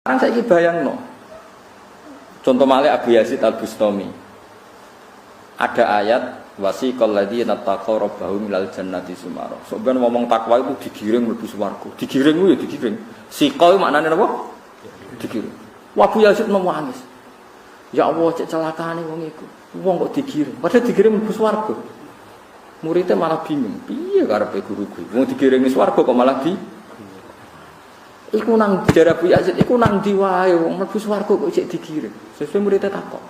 Sekarang saya bayangno. Contoh malih Abu Yazid Al-Bustami. Ada ayat wasiqal ladzina taqaw rabbahum minal jannati sumara. Sampeyan ngomong takwa itu digiring mlebu swarga. Digiring ku ya digiring. Siqa maknane napa? Digiring. Abu Yazid nangis. Ya Allah, cek celakane wong iku. Wong kok digiring. Padahal digiring mlebu swarga. Muridnya malah bingung. Piye karepe guru kuwi? Wong digiring swarga kok malah di iku nang jare Abu Yazid iku nang ndi wae wong mlebu swarga kok cek digiring. Sesuai muridnya takok.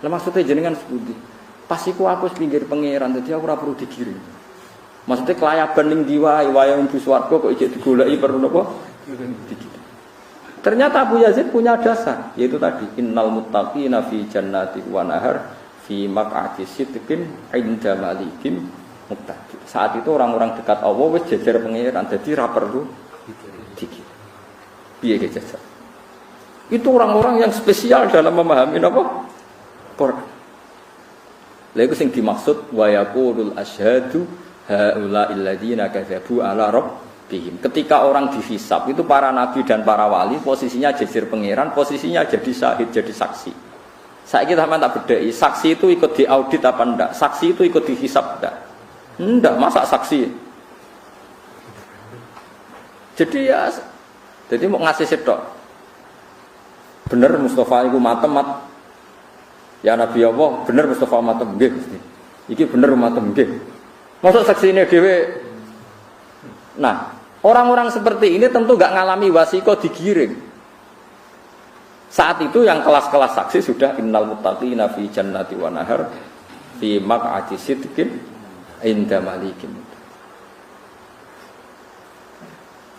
Lah maksudnya jenengan sepundi? Pas iku aku pinggir pangeran dadi aku ora perlu digiring. Maksudnya kelayaban ning ndi wae mlebu swarga kok cek digoleki perlu napa? Digiring. Ternyata Abu Yazid punya dasar, yaitu tadi innal muttaqina fi jannati wa nahar fi maq'ati sidqin 'inda malikin muqtadir. Saat itu orang-orang dekat Allah wis jejer pangeran dadi ra perlu digiring. Piye jajal. Itu orang-orang yang spesial dalam memahami apa? Quran. Lha iku sing dimaksud wa yaqulul asyhadu haula'il ladzina kadzabu ala rabbihim. Ketika orang dihisab itu para nabi dan para wali posisinya jejer pangeran, posisinya jadi syahid, jadi saksi. Saiki sampean tak bedheki, saksi itu ikut diaudit apa ndak? Saksi itu ikut dihisab ndak? Ndak, masa saksi. Jadi mau ngasih setok. Bener Mustafa iku matem mat. Ya Nabi Allah, bener Mustafa matem nggih Gusti. Iki bener matem nggih. Mosok saksine dhewe. Nah, orang-orang seperti ini tentu enggak ngalami wasiko digiring. Saat itu yang kelas-kelas saksi sudah innal muttaqina fi jannati wa nahar fi maq'ati sidqin inda malikin.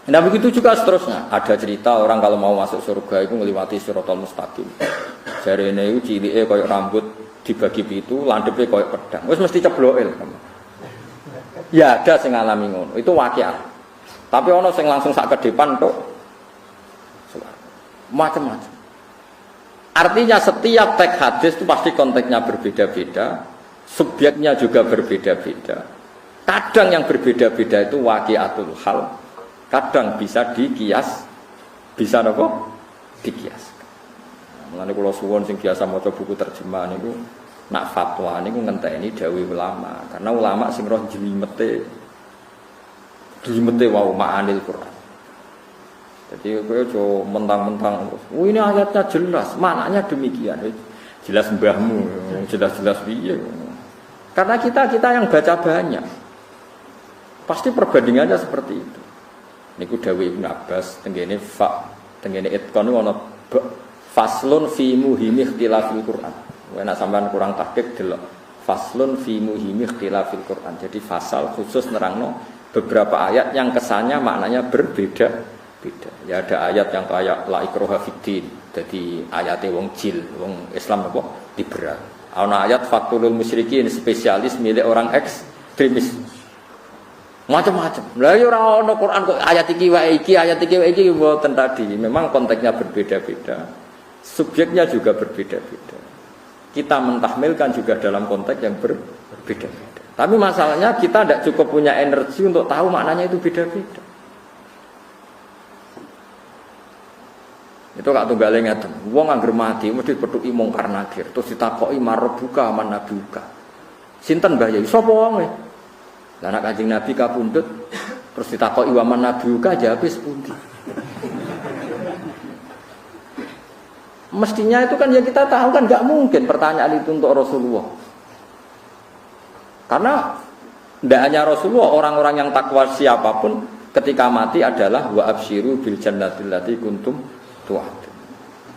Nah begitu juga seterusnya. Ada cerita orang kalau mau masuk surga itu melewati Shiratal Mustaqim. Jarene iku cilike koyo rambut dibagi pitu, landhepe koyo pedang. Wis mesti cebloke. Ya ada sing ngalami ngono. Itu waqiah. Tapi ana sing langsung sak kedepan tok. Macam-macam. Artinya setiap teks hadis itu pasti konteksnya berbeda-beda, subjeknya juga berbeda-beda. Kadang yang berbeda-beda itu waqiatul hal. Kadang bisa dikias, bisa apa? Dikias. Mulane kula suwun sing biasa maca buku terjemahan niku nak fatwa niku ngenteni dawuh ulama, karena ulama sing roh jlimete wau ma'anil Quran. Jadi kowe aja mentang-mentang, "Oh ini ayatnya jelas, maknanya demikian." Jelas mbahmu, jelas-jelas piye. Karena kita yang baca banyak. Pasti perbandingannya seperti itu. Niku dawuh Ibnu Abbas tengene itqan ana faslun fi muhimi ikhtilafil Quran. Nek sampean kurang tahqiq delok faslun fi muhimi ikhtilafil Quran. Jadi fasal khusus nerangno beberapa ayat yang kesannya maknanya berbeda-beda. Ya ada ayat yang kayak la ikraha fiddin. Jadi ayate wong jil, wong Islam apa? Liberal. Ana ayat fatul musyrikin spesialis milik orang ekstremis. Macam-macam. Lah ya ora ono Quran kok ayat iki wae iki mboten tadi. Memang konteksnya berbeda-beda. Subjeknya juga berbeda-beda. Kita mentahmilkan juga dalam konteks yang berbeda-beda. Tapi masalahnya kita tidak cukup punya energi untuk tahu maknanya itu beda-beda. Itu kak tunggale ngeten. Wong angger mati mesti petuki mungkar nakir, terus ditakoki marbuka man nabiuka. Sinten Mbah Yai? Sapa wonge? Lah anak Kanjeng Nabi kapundhut terus ditakoki wa man nabiuka jawabe sepundi. Mestinya itu kan ya kita tahu kan enggak mungkin pertanyaan itu untuk Rasulullah. Karena tidak hanya Rasulullah, orang-orang yang takwa siapapun ketika mati adalah wa absyiru bil jannatil lati kuntum tu'adun.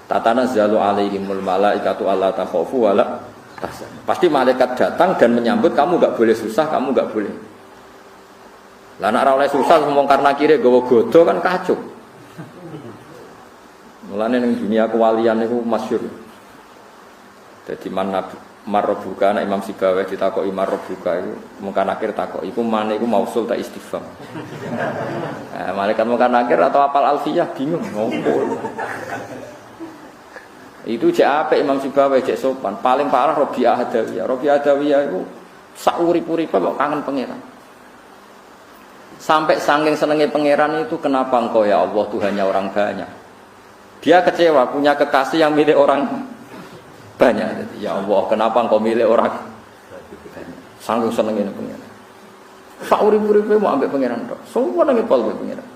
Tatanazzalu alaihimul malaikatu alla takhafu wa la tahzanu. Pasti malaikat datang dan menyambut kamu enggak boleh susah, kamu enggak boleh. Lah nek ora oleh susah ngomong karena kire gawa godo kan kacau. Mulane ning dunia kewalian niku masyhur. Dadi marbuka nek Imam Sibawayh ditakoki marbuka iku mungkar nakir takoki iku mane iku mausul ta istifham. Malaikat mungkar nakir atau apal alfiyah bingung ngopo. Itu jek apik Imam Sibawayh jek sopan. Paling parah Rabi'ah Adawiyah. Rabi'ah Adawiyah iku sak urip-uripe kok kangen pangeran. Sampai saking senenge pangeran itu kenapa engkau ya Allah Tuhannya orang banyak. Dia kecewa punya kekasih yang milik orang banyak. Ya Allah, kenapa engkau milik orang banyak? Sanggup senengin pengiran. Sak urip-uripe mau ambek pengiran tok. Semua nang pol ambek pengiran.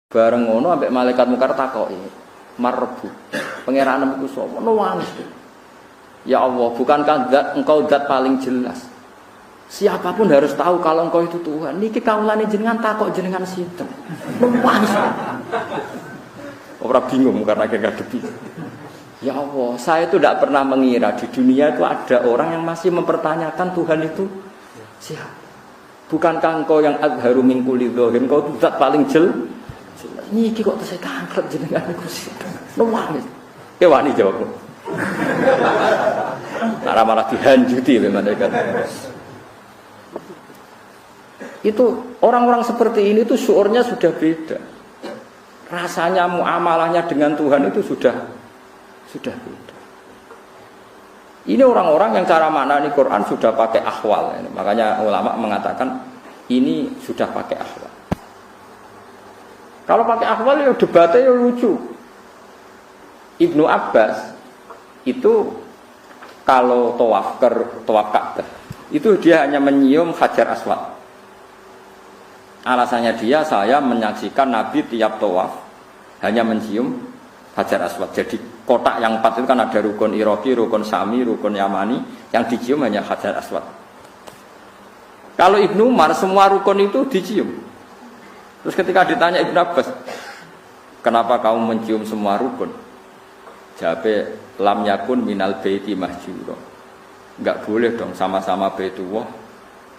Bareng ngono ambek malaikat mungkar takoki, "Marbu, pangeranmu iku sapa?" Nangis. Ya Allah, bukankah zat engkau zat paling jelas? Siapapun harus tahu kalau engkau itu Tuhan. Niki kaulane jenengan takok jenengan sinten. Nangis. Ora bingung karena ngadepi. Ya Allah, saya itu tidak pernah mengira di dunia itu ada orang yang masih mempertanyakan Tuhan itu siapa. Bukankah engkau yang adharu min kulli dzahir, engkau itu zat paling jelas. Niki kok saya tangkap jenengan niku sinten. Nangis. Ke wani jawab. Karena malah dihanjuti oleh malaikat. Itu orang-orang seperti ini tuh syuurnya sudah beda. Rasanya muamalahnya dengan Tuhan itu sudah beda. Ini orang-orang yang cara maknani Quran sudah pakai ahwal. Makanya ulama mengatakan ini sudah pakai ahwal. Kalau pakai ahwal ya debatnya ya lucu. Ibnu Abbas itu kalau tawaf Ka'bah itu dia hanya menyium Hajar Aswad. Alasannya saya menyaksikan Nabi tiap tawaf hanya mencium Hajar Aswad. Jadi kotak yang 4 itu kan ada rukun Iraqi, rukun Syami, rukun Yamani, yang dicium hanya Hajar Aswad. Kalau Ibnu Umar semua rukun itu dicium. Terus ketika ditanya Ibnu Abbas, kenapa kamu mencium semua rukun? Jawabnya, lam yakun minal baiti mahjuro. Enggak boleh dong sama-sama baitullah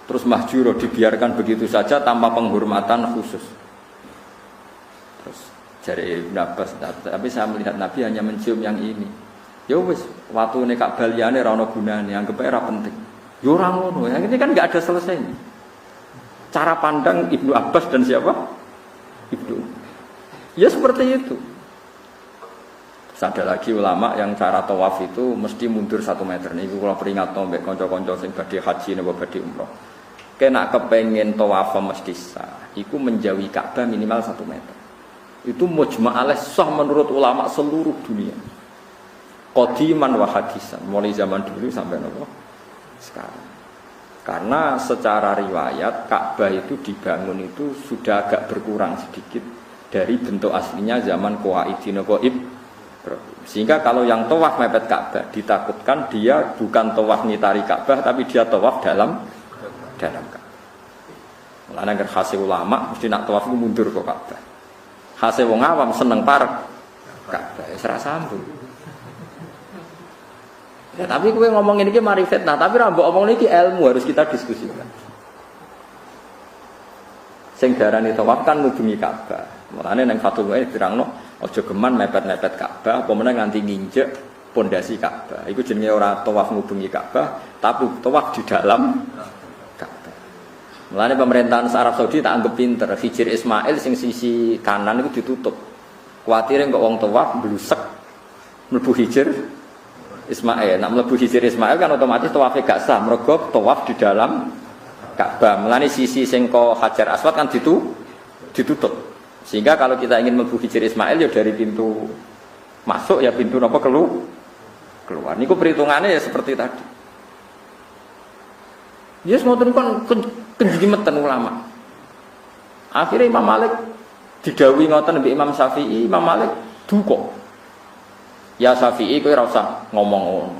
terus mahjuro dibiarkan begitu saja tanpa penghormatan khusus. Terus dari Ibnu Abbas, tapi saya melihat Nabi hanya mencium yang ini. Ya wis, waktu nek Ka'bah liyane ra ono gunane, anggap ae ra penting. Ya ora ngono, yang ini kan enggak ada selesainya. Cara pandang Ibnu Abbas dan siapa? Ibnu. Ya seperti itu. Ada lagi ulama yang cara tawaf itu mesti mundur 1 meter. Ini kalau peringat nombek konco-konco sing badhe haji napa badhe umroh. Kena kepengen tawaf mesti sah. Iku menjauhi Ka'bah minimal 1 meter. Itu mujma' alaih sah menurut ulama seluruh dunia. Qadiman wa hadisan, mulai zaman dulu sampai napa sekarang. Karena secara riwayat Ka'bah itu dibangun itu sudah agak berkurang sedikit dari bentuk aslinya zaman Qawaidin Qaib. Sehingga kalau yang tawaf mepet Ka'bah ditakutkan dia bukan tawaf ngitari Ka'bah tapi dia tawaf dalam Ka'bah. Mulane nek hasil ulama mesti nak tawaf mundur ke Ka'bah. Hasil wong awam seneng parek Ka'bah wis ra sambung. Ya, tapi kowe ngomong ini ki mari fitnah, tapi ra mbok omong iki ilmu harus kita diskusikan. Sing darani tawaf kan ngubungi Ka'bah. Mulane nang Fathul Mu'in dirangno aja geman mepet-mepet Ka'bah, apa meneh nganti nginjek pondasi Ka'bah. Iku jenenge ora tawaf ngubungi Ka'bah, tapi tawaf di dalam Ka'bah. Mulane pemerintahan Arab Saudi tak anggap pinter. Hijir Ismail sing sisi kanan itu ditutup. Kuatire kok wong tawaf blusek mlebu hijir Ismail. Nak mlebu hijir Ismail kan otomatis tawafe gak sah, mergo tawaf di dalam Ka'bah. Mulane sisi sing ko Hajar Aswad kan ditutup. Sehingga kalau kita ingin mlebu hijir Ismail ya dari pintu masuk ya pintu napa keluar. Niku perhitungannya ya seperti tadi. Yes ngoten kon kenjimeten ulama. Akhirnya Imam Malik didhawuhi ngoten mbek Imam Syafi'i, Imam Malik duka. Ya Syafi'i kowe ora usah ngomong ngono.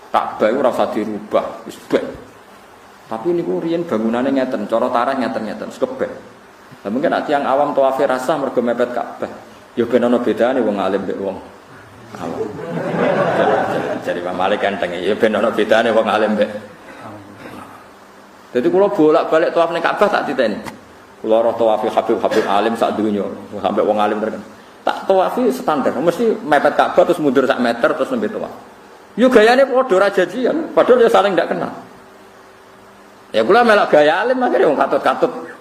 Ka'bah ora usah dirubah, wis bae. Tapi niku riyen bangunane ngeten, cara tarikh ngeten-ngeten, sekebek. Lah mungkin ati yang awam tawafe rasa mergo mepet Ka'bah. Ya ben ana bedane wong alim mbek wong awam. Jadi Imam Malik enteng ya ben ana bedane wong alim mbek. Dadi kula bolak-balik tawaf ning Ka'bah tak titeni. Kula ora tawafi Habib alim sak donya, sampai wong alim terkenal. Tak tawafi standar, mesti mepet Ka'bah terus mundur sak meter terus nembe tawaf. Yo gayane padha ra jajian, padahal ya saling ndak kenal. Ya kula melok gaya alim akhire wong katut-katut.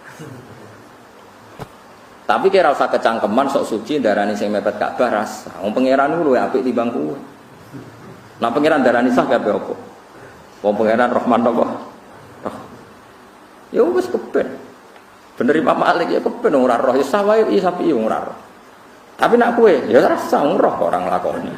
Tapi kira usah kecangkeman sok suci darani sing mepet Ka'bah rasa. Wong pangeran ku luwih apik timbang kowe. Nah pangeran darani sah kabeh apa? Wong pangeran Rahman apa? Ya wis keben. Bener Imam Malik ya kepen ora roh ya sawae sapi ora roh. Tapi nak kowe ya rasa roh orang lakoni.